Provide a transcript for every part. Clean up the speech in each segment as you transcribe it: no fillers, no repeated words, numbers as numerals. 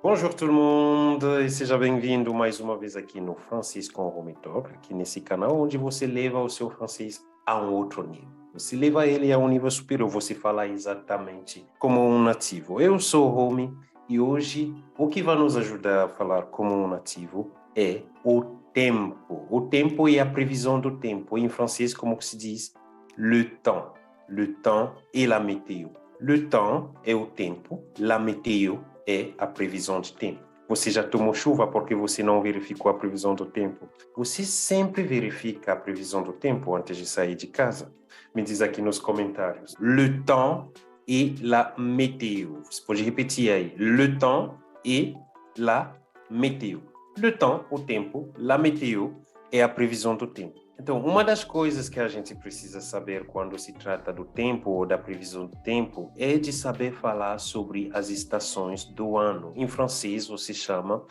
Bonjour tout le monde e seja bem-vindo mais uma vez aqui no Francês com Home Talk, aqui nesse canal onde você leva o seu francês a um outro nível. Você leva ele a um nível superior, você fala exatamente como um nativo. Eu sou o Home e hoje o que vai nos ajudar a falar como um nativo é o tempo. O tempo e a previsão do tempo. Em francês, como se diz? Le temps. Le temps et la météo. Le temps é o tempo, la météo é a previsão de tempo. Você já tomou chuva porque você não verificou a previsão do tempo? Você sempre verifica a previsão do tempo antes de sair de casa? Me diz aqui nos comentários. Le temps et la météo. Você pode repetir aí. Le temps et la météo. Le temps, o tempo, la météo é a previsão do tempo. Então, uma das coisas que a gente precisa saber quando se trata do tempo ou da previsão do tempo é de saber falar sobre as estações do ano. Em francês, você chama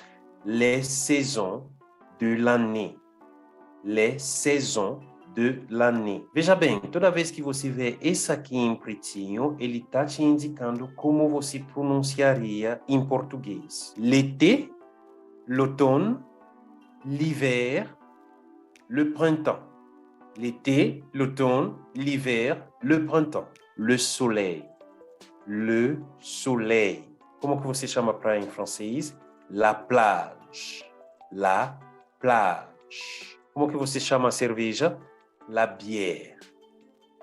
les saisons de l'année. Les saisons de l'année. Veja bem, toda vez que você vê esse aqui em pretinho, ele está te indicando como você pronunciaria em português. L'été, l'automne, l'hiver, le printemps. L'été, l'automne, l'hiver, le printemps. Le soleil. Le soleil. Como que você chama praia em francês? La plage. La plage. Como que você chama a cerveja? La bière.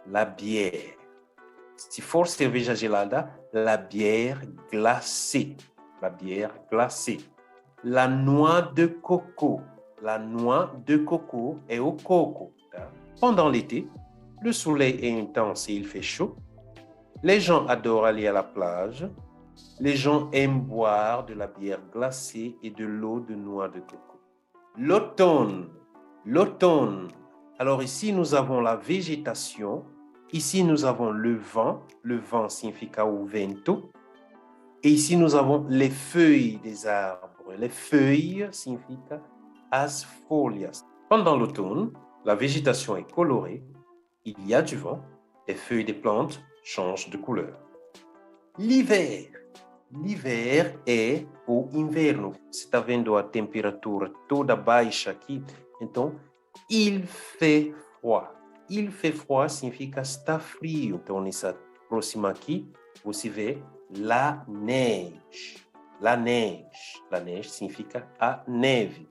La bière. Se for cerveja gelada, la bière glacée. La bière glacée. La noix de coco. La noix de coco é o coco. Tá? Pendant l'été, le soleil est intense et il fait chaud. Les gens adorent aller à la plage. Les gens aiment boire de la bière glacée et de l'eau de noix de coco. L'automne. L'automne. Alors ici, nous avons la végétation. Ici, nous avons le vent. Le vent significa o vento. Et ici, nous avons les feuilles des arbres. Les feuilles significa as folhas. Pendant l'automne, la végétation est colorée, il y a du vent, les feuilles des plantes changent de couleur. L'hiver. L'hiver é o inverno. Você está vendo a temperatura toda baixa aqui? Então, il fait froid. Il fait froid significa está frio. Então, nessa próxima aqui, você vê la neige. La neige. La neige significa a neve.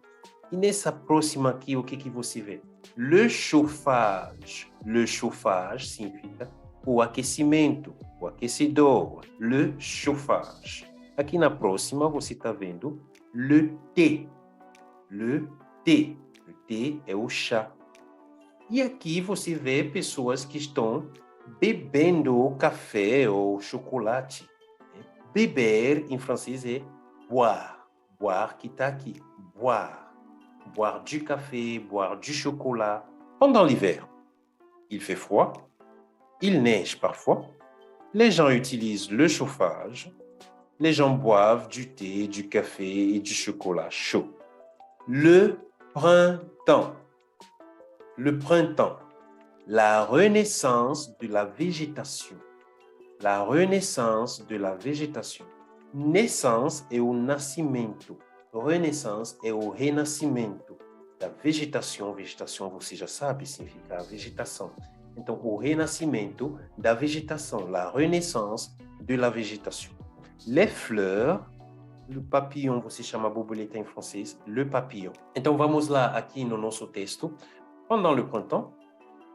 E nessa próxima aqui, o que você vê? Le chauffage. Le chauffage significa o aquecimento, o aquecedor. Le chauffage. Aqui na próxima, você está vendo le thé. Le thé. Le thé é o chá. E aqui você vê pessoas que estão bebendo café ou chocolate. Beber, em francês, é boire. Boire que está aqui. Boire. Boire du café, boire du chocolat. Pendant l'hiver, il fait froid, il neige parfois, les gens utilisent le chauffage, les gens boivent du thé, du café et du chocolat chaud. Le printemps. Le printemps, la renaissance de la végétation. La renaissance de la végétation. Naissance é o nascimento. Renaissance é o renascimento da vegetação. Vegetação, você já sabe, significa a vegetação. Então, o renascimento da vegetação, la renaissance de la végétation. Les fleurs, le papillon, você chama borboleta em francês, le papillon. Então, vamos lá aqui no nosso texto. Pendant le printemps,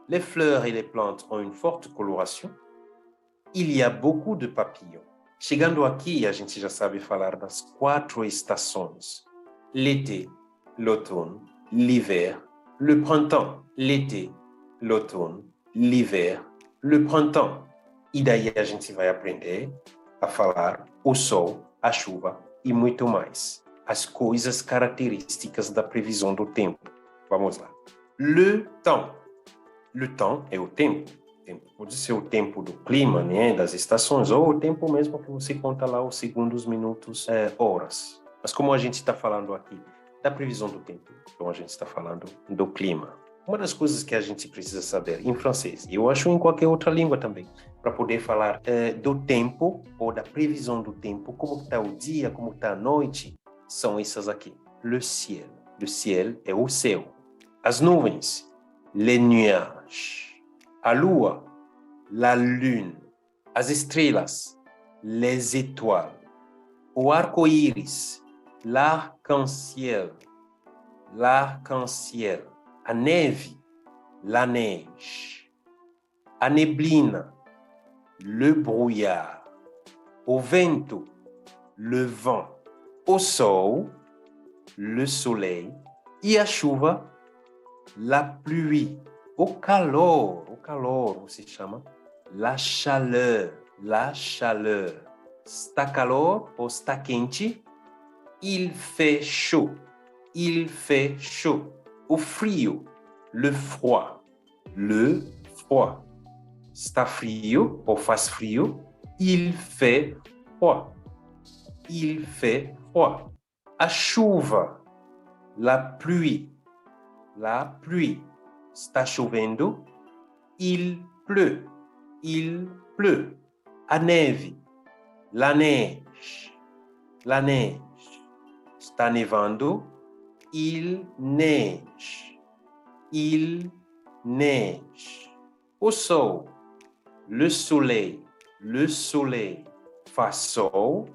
les fleurs et les plantes ont une forte coloration. Il y a beaucoup de papillons. Chegando aqui, a gente já sabe falar das 4 estações. L'été, l'automne, l'hiver, le printemps. L'été, l'automne, l'hiver, le printemps. E daí a gente vai aprender a falar o sol, a chuva e muito mais. As coisas características da previsão do tempo. Vamos lá. Le temps. Le temps é o tempo. Pode ser o tempo do clima, né, das estações, ou o tempo mesmo que você conta lá os segundos, minutos, horas. Mas como a gente está falando aqui da previsão do tempo, então a gente está falando do clima. Uma das coisas que a gente precisa saber em francês, e eu acho em qualquer outra língua também, para poder falar do tempo ou da previsão do tempo, como está o dia, como está a noite, são essas aqui. Le ciel. Le ciel é o céu. As nuvens. Les nuages. A lua. La lune. As estrelas. Les étoiles. O arco-íris. L'arc-en-ciel. L'arc-en-ciel. A neve, la neige. A neblina, le brouillard. O vento, le vent. O sol, le soleil. E a chuva, la pluie. O calor se chama la chaleur. La chaleur. Está calor ou está quente? Il fait chaud. Il fait chaud. O frio, le froid. Le froid. Está frio ou faz frio? Il fait froid. Il fait froid. A chuva, la pluie. La pluie. Está chovendo? Il pleut. Il pleut. A neve, la neige. La neige. Está nevando? Il neige. Il neige. O sol, le soleil. Le soleil. Faz sol.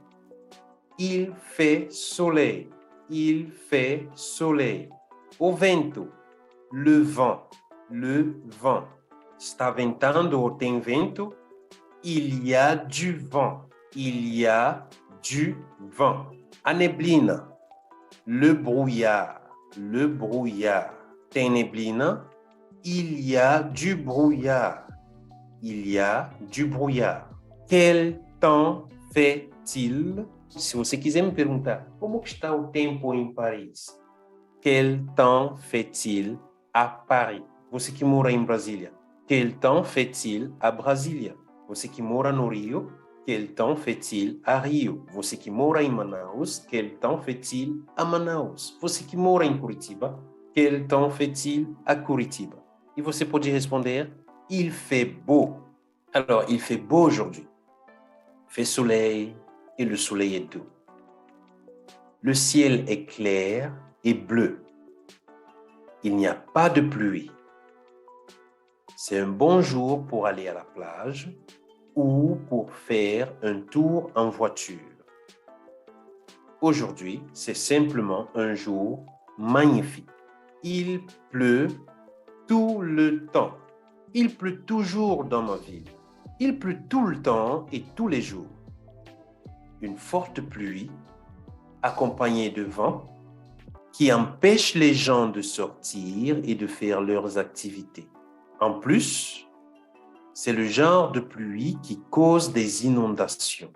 Il fait soleil. Il fait soleil. O vento, le vent. Le vent. Está ventando ou tem vento? Il y a du vent. Il y a du vent. A neblina, le brouillard. Le brouillard. Tem neblina? Il y a du brouillard. Il y a du brouillard. Quel temps fait-il? Se você quiser me perguntar, como está o tempo em Paris? Quel temps fait-il à Paris? Você que mora em Brasília. Quel temps fait-il à Brasília? Você que mora no Rio. Quel temps fait-il à Rio? Você que mora em Manaus. Quel temps fait-il à Manaus? Você que mora em Curitiba. Quel temps fait-il à Curitiba? E você pode responder, il fait beau. Alors, il fait beau aujourd'hui. Il fait soleil et le soleil est doux. Le ciel est clair et bleu. Il n'y a pas de pluie. C'est un bon jour pour aller à la plage ou pour faire un tour en voiture. Aujourd'hui, c'est simplement un jour magnifique. Il pleut tout le temps. Il pleut toujours dans ma ville. Il pleut tout le temps et tous les jours. Une forte pluie accompagnée de vent qui empêche les gens de sortir et de faire leurs activités. En plus, c'est le genre de pluie qui cause des inondations.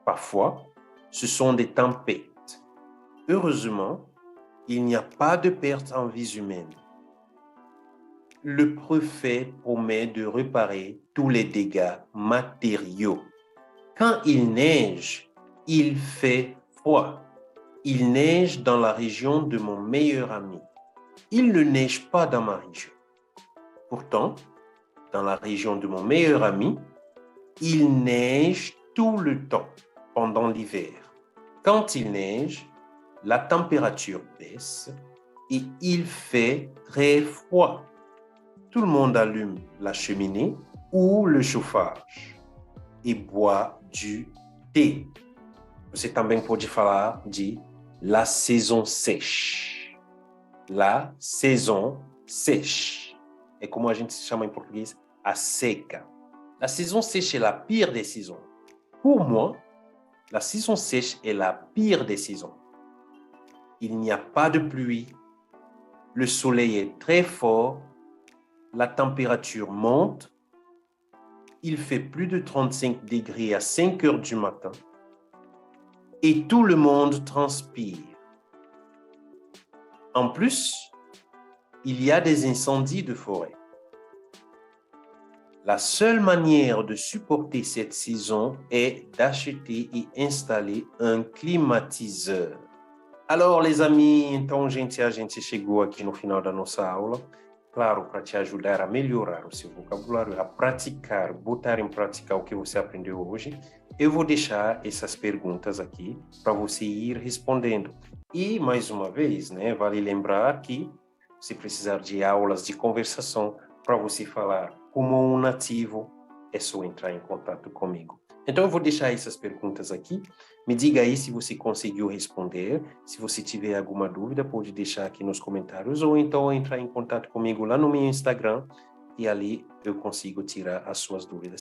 Parfois, ce sont des tempêtes. Heureusement, il n'y a pas de perte en vies humaines. Le préfet promet de réparer tous les dégâts matériaux. Quand il neige, il fait froid. Il neige dans la région de mon meilleur ami. Il ne neige pas dans ma région. Pourtant, dans la région de mon meilleur ami, il neige tout le temps pendant l'hiver. Quand il neige, la température baisse et il fait très froid. Tout le monde allume la cheminée ou le chauffage e boit du thé. Você também pode falar de la saison sèche. La saison sèche. É como a gente chama em português, a seca. La saison sèche est la pire des saisons. Pour moi, la saison sèche est la pire des saisons. Il n'y a pas de pluie. Le soleil est très fort. La température monte. Il fait plus de 35 degrés à 5 heures du matin. Et tout le monde transpire. En plus, il y a des incendies de forêt. La seule manière de supporter cette saison est d'acheter et installer un climatiseur. Alors, les amis, então, gente, a gente chegou aqui no final da nossa aula. Claro, para te ajudar a melhorar o seu vocabulário, a praticar, botar em prática o que você aprendeu hoje, eu vou deixar essas perguntas aqui para você ir respondendo. E, mais uma vez, né, vale lembrar que se precisar de aulas de conversação para você falar como um nativo, é só entrar em contato comigo. Então, eu vou deixar essas perguntas aqui. Me diga aí se você conseguiu responder. Se você tiver alguma dúvida, pode deixar aqui nos comentários ou então entrar em contato comigo lá no meu Instagram e ali eu consigo tirar as suas dúvidas.